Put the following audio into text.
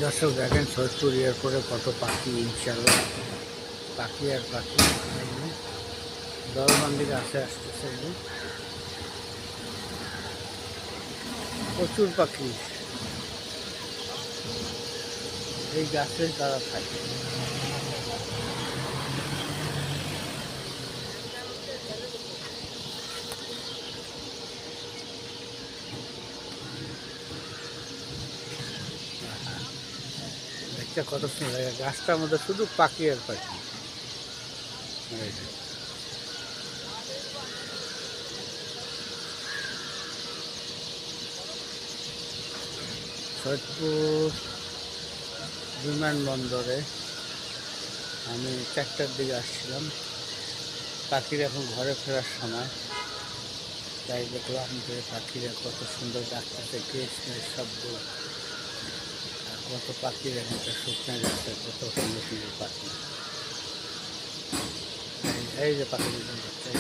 দর্শক দেখেন সৈয়দপুর এয়ারপোর্টে কত পাখি, ইনশাল্লাহ পাখি আর পাখি। দলবন্দির আসে আসতেছে, প্রচুর পাখি এই গাছে তারা থাকে। দেখতে কত সুন্দর লাগে, গাছটার মধ্যে শুধু পাখি আর পাখি। সৈয়দপুর বিমানবন্দরে আমি 4টার দিকে আসছিলাম, পাখির এখন ঘরে ফেরার সময়, তাই দেখলাম যে পাখিরা কত সুন্দর ডাকতেছে, কিচিরমিচির শব্দ। আর কত পাখি দেখেন, শুকনো গাছে কত সুন্দর সুন্দর পাখি। এই যে পাখি দেখতে